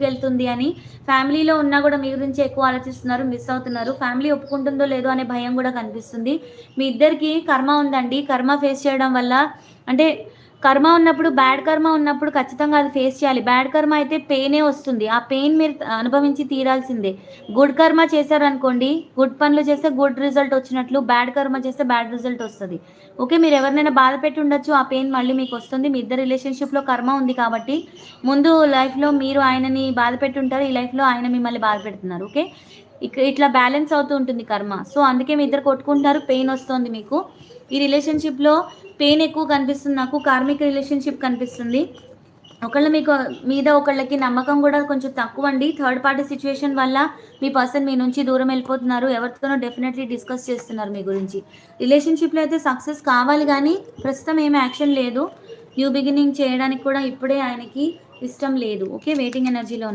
వెళ్తుంది అని ఫ్యామిలీలో ఉన్నా గూడా మీ గురించే ఎక్కువ ఆలోచిస్తున్నారు, మిస్ అవుతున్నారు. ఫ్యామిలీ ఒప్పుకుంటుందో లేదో అనే భయం గూడా కనిపిస్తుంది. మీ ఇద్దరికీ కర్మ ఉందండి. కర్మ ఫేస్ చేయడం వల్ల అంటే కర్మ ఉన్నప్పుడు బ్యాడ్ కర్మ ఉన్నప్పుడు ఖచ్చితంగా అది ఫేస్ చేయాలి. బ్యాడ్ కర్మ అయితే పెయినే వస్తుంది. ఆ పెయిన్ మీరు అనుభవించి తీరాల్సిందే. గుడ్ కర్మ చేశారనుకోండి, గుడ్ పనులు చేస్తే గుడ్ రిజల్ట్ వచ్చినట్లు, బ్యాడ్ కర్మ చేస్తే బ్యాడ్ రిజల్ట్ వస్తది. ఓకే. మీరెవరినైనా బాధ పెట్టి ఉండొచ్చు. ఆ పెయిన్ మళ్ళీ మీకొస్తుంది. మీ ఇద్దరి రిలేషన్‌షిప్‌లో కర్మ ఉంది కాబట్టి ముందు లైఫ్‌లో మీరు ఆయనని బాధ పెట్టుంటారు. ఈ లైఫ్‌లో ఆయన మిమ్మల్ని బాధ పెడుతున్నారు. ఓకే. ఇట్లా బ్యాలెన్స్ అవుతూ ఉంటుంది కర్మ. సో, అందుకే మీ ఇద్దరు కొట్టుకుంటారు. పెయినొస్తోంది మీకు. ఈ రిలేషన్‌షిప్‌లో పెయిన్ ఎక్కువ కనిపిస్తుంది నాకు. కార్మిక్ రిలేషన్‌షిప్ కనిపిస్తుంది. ఒకళ్ళ మీకు మీద ఒకళ్ళకి నమ్మకం గూడా కొంచెం తక్కువండి. థర్డ్ పార్టీ సిట్యుయేషన్ వల్ల మీ పర్సన్ మీ నుంచి దూరం వెళ్ళిపోతున్నారు. ఎవరితోనో డెఫినెట్‌లీ డిస్కస్ చేస్తున్నారు మీ గురించి. రిలేషన్‌షిప్‌లో అయితే సక్సెస్ కావాలి గానీ, ప్రస్తుతం ఏమి యాక్షన్ లేదు. న్యూ బిగినింగ్ చేయడానికి కూడా ఇప్పుడే ఆయనకి ఇష్టం లేదు. ఓకే. వెయిటింగ్ ఎనర్జీలో